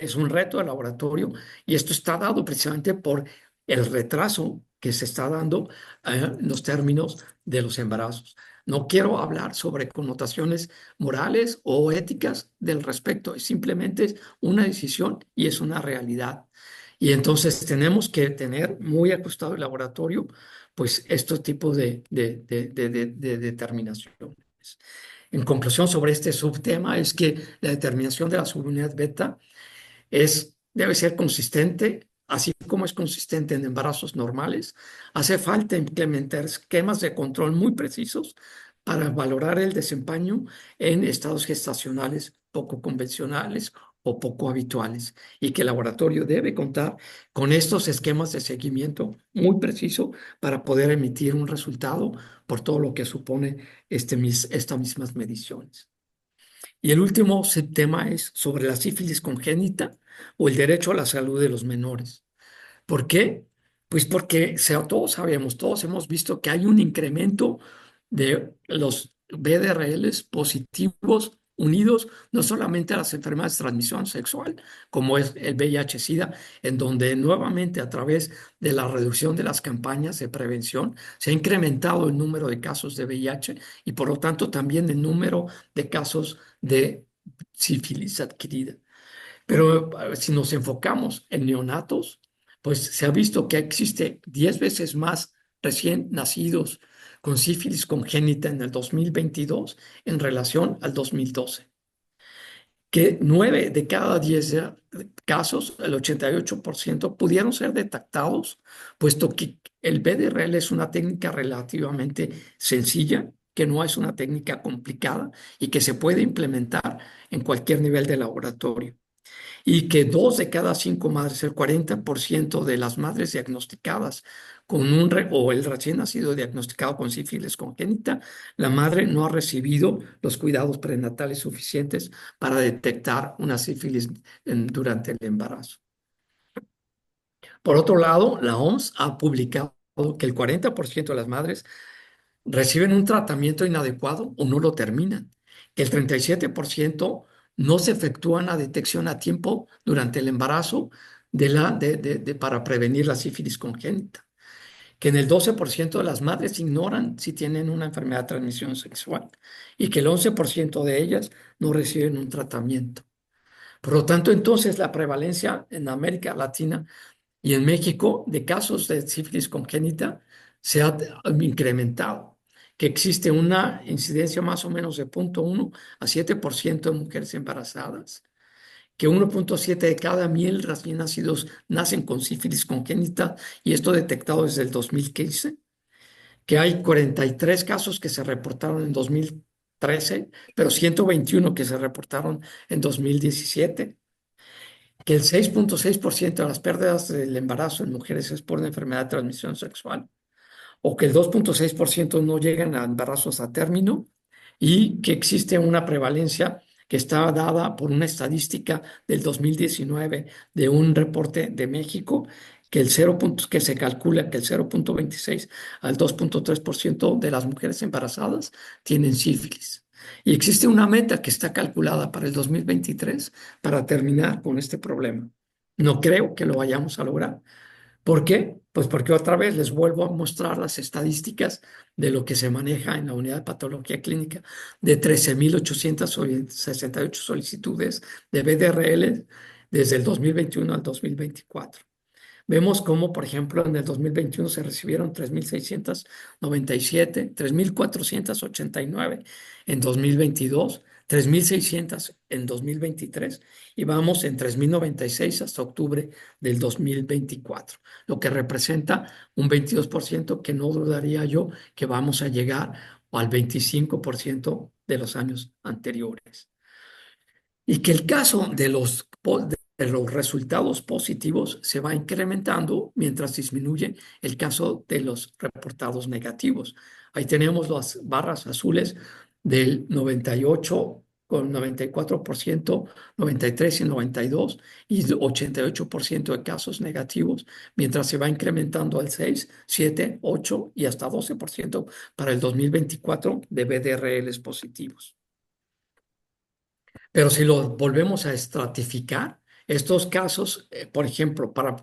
es un reto de laboratorio y esto está dado precisamente por el retraso que se está dando en los términos de los embarazos. No quiero hablar sobre connotaciones morales o éticas del respecto, simplemente es una decisión y es una realidad. Y entonces tenemos que tener muy ajustado el laboratorio, pues estos tipos de determinaciones. En conclusión sobre este subtema es que la determinación de la subunidad beta debe ser consistente, así como es consistente en embarazos normales. Hace falta implementar esquemas de control muy precisos para valorar el desempeño en estados gestacionales poco convencionales o poco habituales y que el laboratorio debe contar con estos esquemas de seguimiento muy preciso para poder emitir un resultado por todo lo que supone estas mismas mediciones. Y el último tema es sobre la sífilis congénita o el derecho a la salud de los menores. ¿Por qué? Pues porque todos sabemos, todos hemos visto que hay un incremento de los VDRLs positivos unidos no solamente a las enfermedades de transmisión sexual, como es el VIH-Sida, en donde nuevamente a través de la reducción de las campañas de prevención se ha incrementado el número de casos de VIH y por lo tanto también el número de casos de sífilis adquirida. Pero si nos enfocamos en neonatos, pues se ha visto que existe 10 veces más recién nacidos con sífilis congénita en el 2022 en relación al 2012. Que 9 de cada 10 casos, el 88%, pudieron ser detectados, puesto que el BDRL es una técnica relativamente sencilla, que no es una técnica complicada y que se puede implementar en cualquier nivel de laboratorio y que 2 de cada 5 madres, el 40% de las madres diagnosticadas o el recién nacido diagnosticado con sífilis congénita, la madre no ha recibido los cuidados prenatales suficientes para detectar una sífilis durante el embarazo. Por otro lado, la OMS ha publicado que el 40% de las madres reciben un tratamiento inadecuado o no lo terminan. El 37% no se efectúa una detección a tiempo durante el embarazo para prevenir la sífilis congénita. Que en el 12% de las madres ignoran si tienen una enfermedad de transmisión sexual y que el 11% de ellas no reciben un tratamiento. Por lo tanto, entonces la prevalencia en América Latina y en México de casos de sífilis congénita se ha incrementado, que existe una incidencia más o menos de 0.1 a 7% de mujeres embarazadas, que 1.7 de cada 1,000 recién nacidos nacen con sífilis congénita y esto detectado desde el 2015, que hay 43 casos que se reportaron en 2013, pero 121 que se reportaron en 2017, que el 6.6% de las pérdidas del embarazo en mujeres es por una enfermedad de transmisión sexual, o que el 2.6% no llegan a embarazos a término, y que existe una prevalencia que está dada por una estadística del 2019 de un reporte de México, que se calcula que el 0.26 al 2.3% de las mujeres embarazadas tienen sífilis. Y existe una meta que está calculada para el 2023 para terminar con este problema. No creo que lo vayamos a lograr. ¿Por qué? Pues porque otra vez les vuelvo a mostrar las estadísticas de lo que se maneja en la unidad de patología clínica de 13,868 solicitudes de BDRL desde el 2021 al 2024. Vemos cómo, por ejemplo, en el 2021 se recibieron 3,697, 3,489 en 2022, 3.600 en 2023 y vamos en 3.096 hasta octubre del 2024, lo que representa un 22% que no dudaría yo que vamos a llegar al 25% de los años anteriores. Y que el caso de los resultados positivos se va incrementando mientras disminuye el caso de los reportados negativos. Ahí tenemos las barras azules del 98 con 94%, 93 y 92 y 88% de casos negativos, mientras se va incrementando al 6, 7, 8 y hasta 12% para el 2024 de BDRLs positivos. Pero si lo volvemos a estratificar, estos casos, por ejemplo, para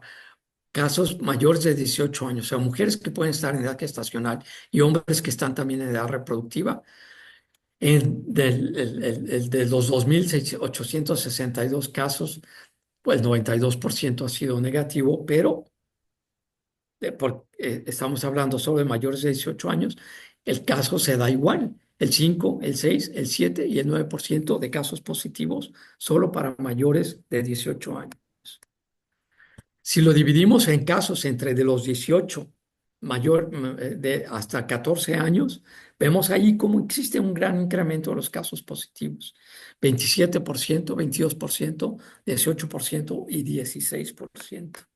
casos mayores de 18 años, o sea, mujeres que pueden estar en edad gestacional y hombres que están también en edad reproductiva, de los 2.862 casos, pues el 92% ha sido negativo, pero estamos hablando sobre mayores de 18 años, el caso se da igual. El 5, el 6, el 7 y el 9% de casos positivos solo para mayores de 18 años. Si lo dividimos en casos entre de los 18 de hasta 14 años, vemos ahí cómo existe un gran incremento de los casos positivos. 27%, 22%, 18% y 16%.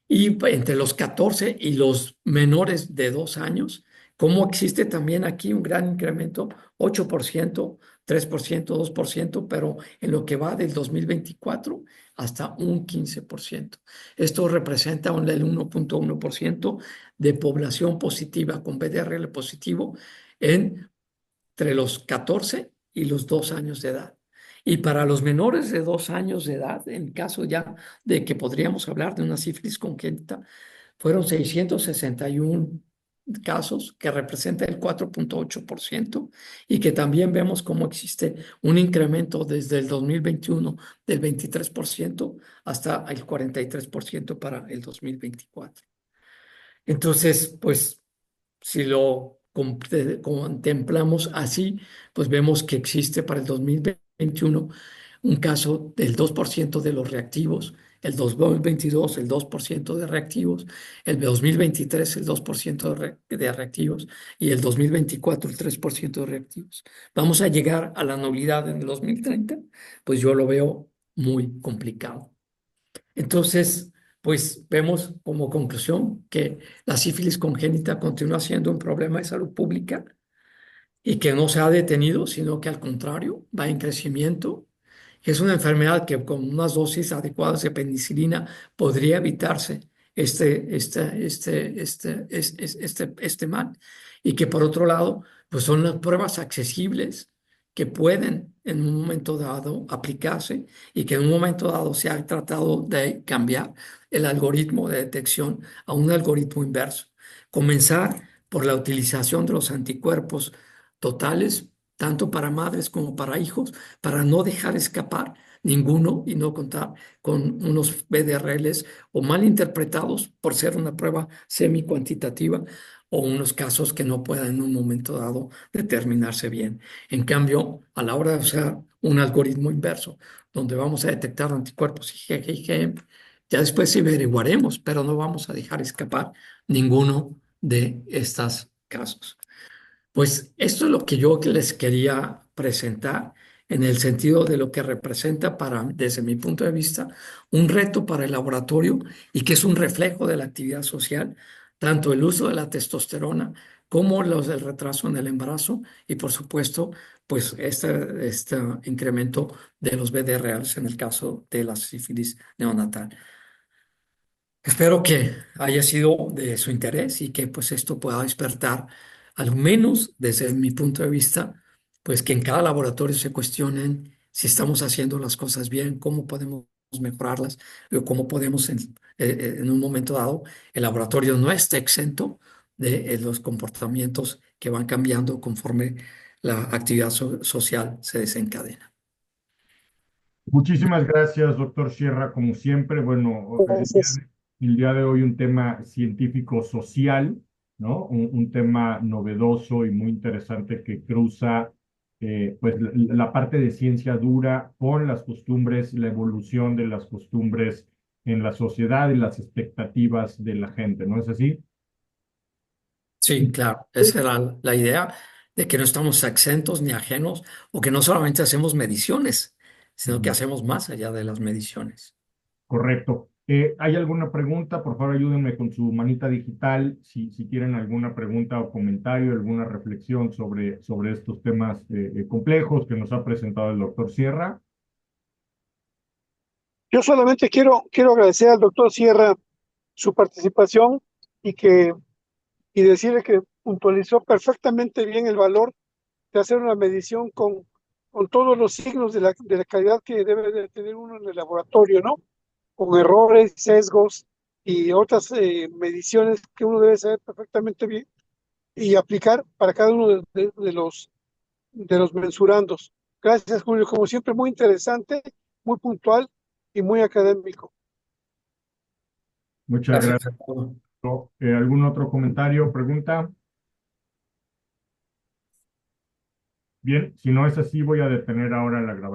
Y entre los 14 y los menores de 2 años, cómo existe también aquí un gran incremento, 8%, 3%, 2%, pero en lo que va del 2024 hasta un 15%. Esto representa el 1.1% de población positiva con BDRL positivo entre los 14 y los 2 años de edad. Y para los menores de 2 años de edad, en caso ya de que podríamos hablar de una sífilis congénita, fueron 661 casos, que representa el 4.8%, y que también vemos cómo existe un incremento desde el 2021 del 23% hasta el 43% para el 2024. Entonces, pues, si lo contemplamos así, pues vemos que existe para el 2021 un caso del 2% de los reactivos, el 2022 el 2% de reactivos, el 2023 el 2% de reactivos y el 2024 el 3% de reactivos. ¿Vamos a llegar a la nulidad en el 2030? Pues yo lo veo muy complicado. Entonces, pues vemos como conclusión que la sífilis congénita continúa siendo un problema de salud pública y que no se ha detenido, sino que al contrario va en crecimiento. Es una enfermedad que con unas dosis adecuadas de penicilina podría evitarse este mal. Y que por otro lado, pues son las pruebas accesibles que pueden en un momento dado aplicarse y que en un momento dado se ha tratado de cambiar el algoritmo de detección a un algoritmo inverso. Comenzar por la utilización de los anticuerpos totales, tanto para madres como para hijos, para no dejar escapar ninguno y no contar con unos BDRLs o mal interpretados por ser una prueba semi-cuantitativa o unos casos que no puedan en un momento dado determinarse bien. En cambio, a la hora de usar un algoritmo inverso, donde vamos a detectar anticuerpos IgG y IgM, ya después sí averiguaremos, pero no vamos a dejar escapar ninguno de estos casos. Pues esto es lo que yo les quería presentar en el sentido de lo que representa desde mi punto de vista, un reto para el laboratorio y que es un reflejo de la actividad social, tanto el uso de la testosterona como los del retraso en el embarazo y por supuesto, pues este incremento de los BDRLs en el caso de la sífilis neonatal. Espero que haya sido de su interés y que pues esto pueda despertar, al menos desde mi punto de vista, pues que en cada laboratorio se cuestionen si estamos haciendo las cosas bien, cómo podemos mejorarlas, o cómo podemos en un momento dado, el laboratorio no está exento de los comportamientos que van cambiando conforme la actividad social se desencadena. Muchísimas gracias, doctor Sierra, como siempre. Bueno, Gracias. el día de hoy un tema científico-social, ¿no? Un tema novedoso y muy interesante que cruza pues la parte de ciencia dura con las costumbres, la evolución de las costumbres en la sociedad y las expectativas de la gente, ¿no es así? Sí, claro, esa era la idea de que no estamos exentos ni ajenos o que no solamente hacemos mediciones, sino que Ujú. hacemos más allá de las mediciones. Correcto. ¿Hay alguna pregunta? Por favor, ayúdenme con su manita digital si tienen alguna pregunta o comentario, alguna reflexión sobre estos temas complejos que nos ha presentado el doctor Sierra. Yo solamente quiero agradecer al doctor Sierra su participación y y decirle que puntualizó perfectamente bien el valor de hacer una medición con todos los signos de la calidad que debe de tener uno en el laboratorio, ¿no? Con errores, sesgos y otras mediciones que uno debe saber perfectamente bien y aplicar para cada uno de los mensurandos. Gracias, Julio. Como siempre, muy interesante, muy puntual y muy académico. Muchas Gracias gracias. a todos. ¿Algún otro comentario, pregunta? Bien, si no es así, voy a detener ahora la grabación.